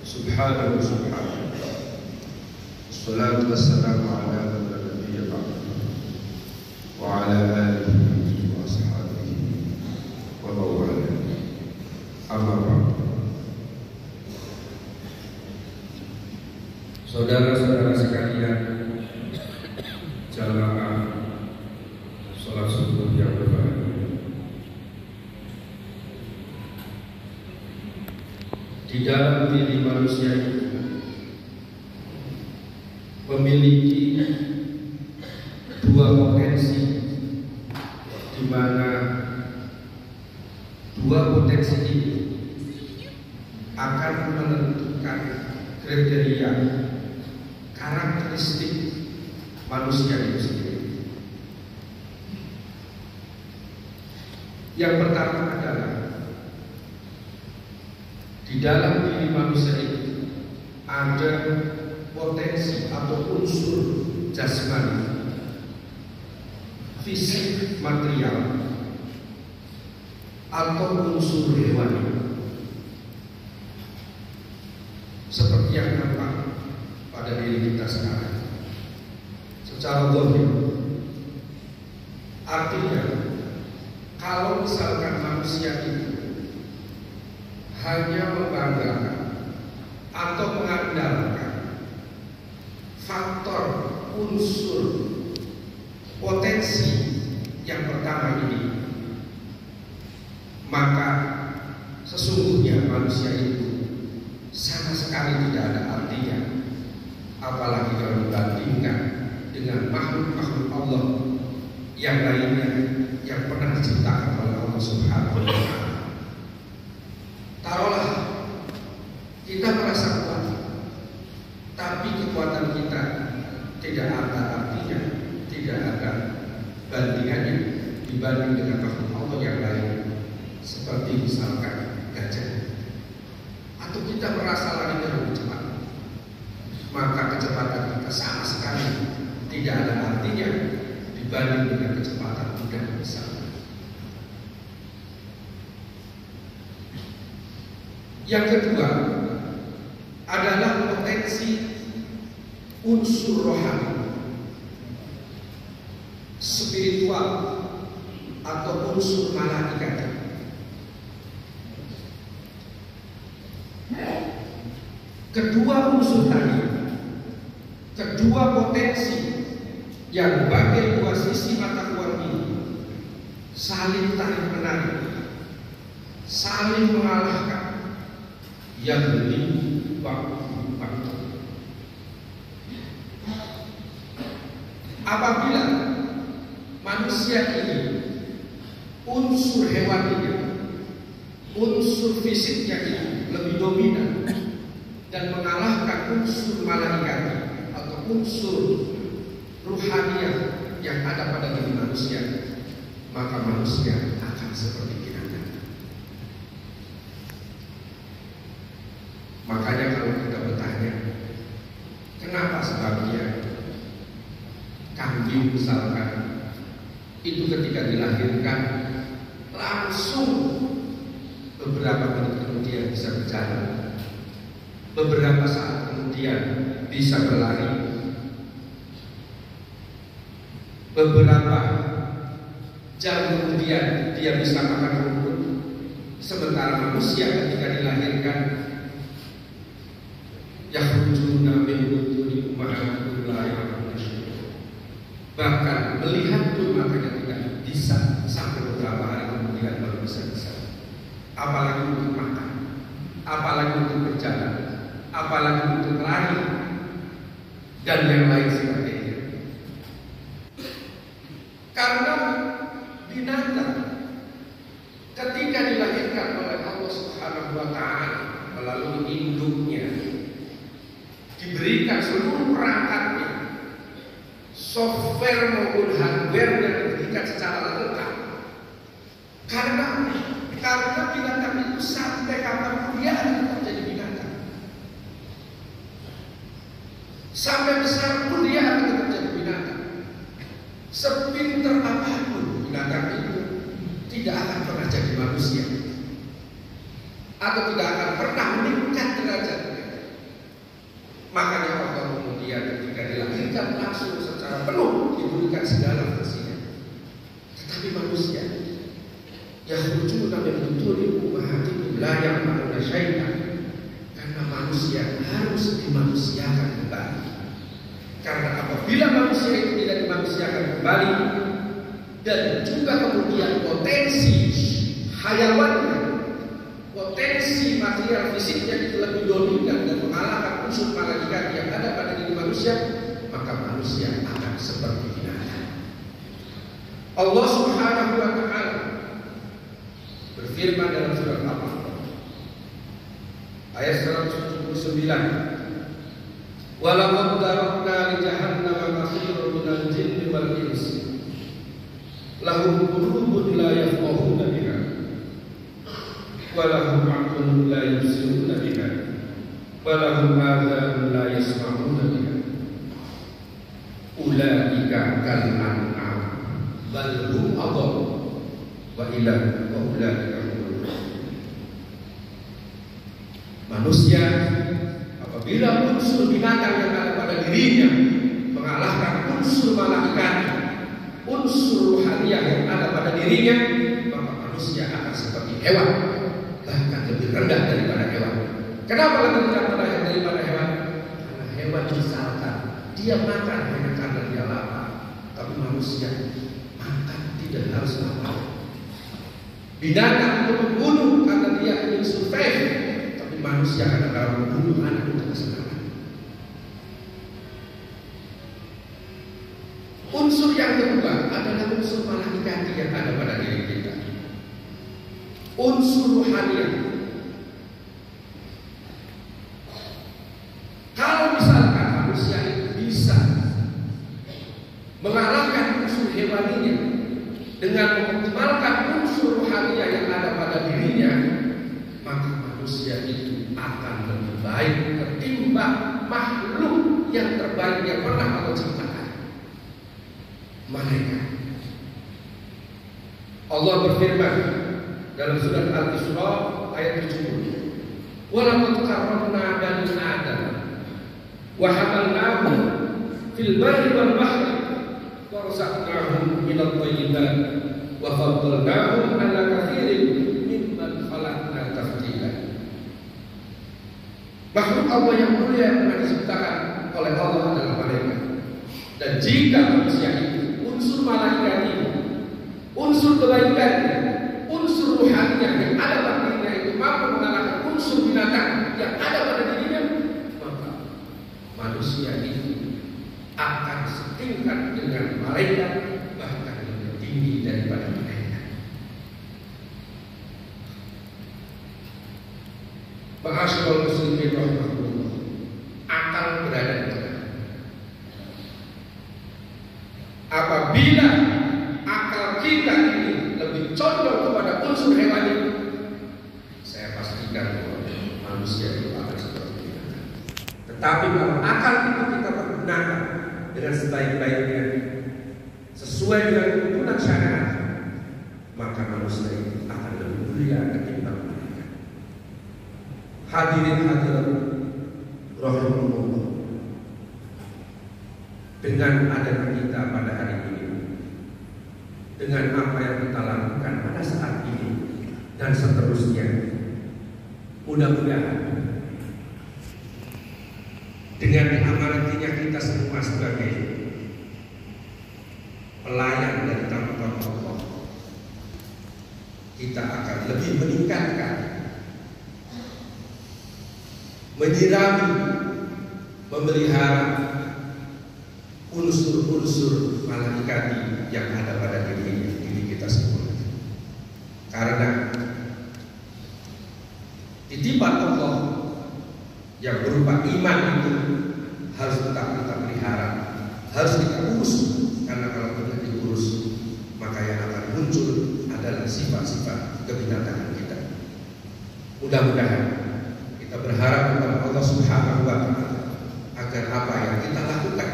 Subhanahu Wassalatu wassalamu ala man la nabiyya ba'dahu wa ala alihi wa ashabihi wa mawala. Amma ba'd. Saudara-saudara sekalian, jamaah salat subuh yang berbahagia, di dalam diri manusia itu memiliki dua potensi, di mana dua potensi ini akan menentukan kriteria karakteristik manusia itu sendiri. Yang pertama adalah di dalam diri manusia itu ada potensi atau unsur jasmani, fisik material, atau unsur hewani, seperti yang nampak pada diri kita sekarang secara zahir. Artinya, kalau misalkan manusia itu hanya membanggakan atau mengandalkan faktor unsur potensi yang pertama ini, maka sesungguhnya manusia itu sama sekali tidak ada artinya, apalagi kalau dibandingkan dengan makhluk-makhluk Allah yang lainnya yang pernah diciptakan oleh Allah Subhanahu wa Ta'ala. Taruhlah kita merasa kuat, tapi kekuatan kita tidak ada artinya, tidak ada bandingannya dibanding dengan makhluk Allah yang lain, seperti misalkan gajah. Atau kita merasa lari terlalu cepat, maka kecepatan kita sama sekali tidak ada artinya dibanding dengan kecepatan kuda misalnya. Yang kedua adalah potensi unsur rohani, spiritual, atau unsur malaikat. Kedua unsur tadi, kedua potensi yang bagai dua sisi mata uang ini saling tarik menarik, saling mengalahkan, yang lebih waktu. Apabila manusia ini unsur hewaninya, unsur fisiknya ini lebih dominan dan mengalahkan unsur malaikatnya atau unsur ruhaniah yang ada pada diri manusia, maka manusia akan seperti binatang. Makanya kalau kita bertanya, kenapa sebabnya kambing misalkan itu ketika dilahirkan langsung beberapa menit kemudian bisa berjalan, beberapa saat kemudian bisa berlari, beberapa jam kemudian dia bisa makan rumput, sementara manusia ketika dilahirkan yakhrujuna min butuni ummahatikum la ya'lamuna syai'an, bahkan melihat pun makanya tidak bisa sampai beberapa hari kemudian baru bisa, apalagi untuk makan, apalagi untuk berjalan, apalagi untuk lari dan yang lain sebagainya. Karena binatang ketika dilahirkan oleh Allah Subhanahu wa Ta'ala melalui induknya, diberikan seluruh perangkatnya, software maupun hardware yang diberikan secara lengkap. Karena binatang itu sampai kapanpun dia akan jadi binatang, sampai besar pun dia akan tetap jadi binatang. Sepinter apapun binatang itu tidak akan pernah jadi manusia. atau tidak akan pernah meningkat derajatnya. Makanya Allah kemudian ketika dilahirkan langsung secara penuh diberikan segala fungsinya. Tetapi manusia yakhrujuna min butuni ummahatihim la ya'lamuna syai'an, karena manusia harus dimanusiakan kembali. Karena apabila manusia itu tidak dimanusiakan kembali, dan juga kemudian potensi hayawannya, potensi material fisiknya itu lebih dominan dan mengalahkan unsur malaikat yang ada pada diri manusia, maka manusia akan seperti binatang. Allah Subhanahu wa ta'ala berfirman dalam surat Al-Baqarah ayat 179, "Walaqad darabna li jahannama katsiran minal jinni wal insi lahum qulubun la yafqahuna biha wa lahum a'yunun la yubsiruna biha wa lahum adhanun la yasma'una biha ulaika kal an'am bal hum adall wa ila wa ulaika humul." Manusia apabila unsur binatang yang ada pada dirinya mengalahkan unsur malaikat, unsur ruhaniyah yang ada pada dirinya, maka manusia akan seperti hewan, bahkan lebih rendah daripada hewan. Kenapa lebih rendah daripada hewan? Karena hewan misalkan dia makan hanya karena dia lapar, tapi manusia makan tidak harus lapar. Binatang itu membunuh karena dia ingin survive, tapi manusia adalah membunuh anak untuk kesenangan. Unsur yang kedua adalah unsur malaikat yang ada pada diri kita, unsur ruhaniyah. Kalau misalkan manusia itu bisa mengalahkan unsur hewaninya dengan mengoptimalkan unsur ruhaniyah yang ada pada dirinya, maka manusia itu akan lebih baik ketimbang makhluk yang terbaik yang pernah Allah ciptakan, malaikat. Allah berfirman dalam surat Al-Isra ayat 70, "Wa laqad karramna bani Adam wa hamalnahum fil barri wal bahri wa razaqnahum minat thayyibat wa faddalnahum 'ala katsirin mimman khalaqna tafdila." Makhluk Allah yang mulia yang pernah diciptakan oleh Allah adalah malaikat. Dan jika manusia itu unsur malaikat ini, unsur kebaikannya, unsur ruhaniyah yang ada pada dirinya itu mampu mengalahkan unsur binatang yang ada pada dirinya, maka manusia itu akan setingkat dengan malaikat, bahkan lebih tinggi daripada malaikat. Ma'asyiral muslimin rahimahullah, akal berada di tengah. Apabila akal kita ini lebih condong kepada unsur hewani, saya pastikan bahwa manusia itu akan seperti binatang. Tetapi kalau akal itu kita pergunakan dengan sebaik-baiknya, sesuai dengan tuntunan syariat, maka manusia itu akan lebih mulia ketimbang malaikat. Hadirin hadirat rahimahullah, dengan adanya kita pada hari ini, dengan apa yang kita lakukan pada saat ini dan seterusnya, mudah-mudahan dengan diamanatinya kita semua sebagai pelayan dari tamu-tamu Allah, kita akan lebih meningkatkan, menyirami, memelihara unsur-unsur malaikat yang ada pada diri kita semua. Karena titipan Allah yang berupa iman itu harus tetap kita pelihara, harus kita urus. Karena kalau tidak diurus, maka yang akan muncul adalah sifat-sifat kebinatangan kita. Mudah-mudahan kita berharap kepada Allah Subhanahu wa ta'ala agar apa yang kita lakukan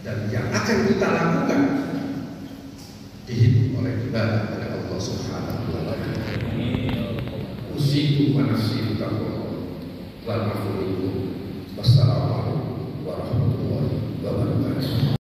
dan yang akan kita lakukan dihitung oleh ibadah oleh Allah Subhanahu wa ta'ala. usikum wa nafsi bitaqwa. Wassalamualaikum warahmatullahi wabarakatuh.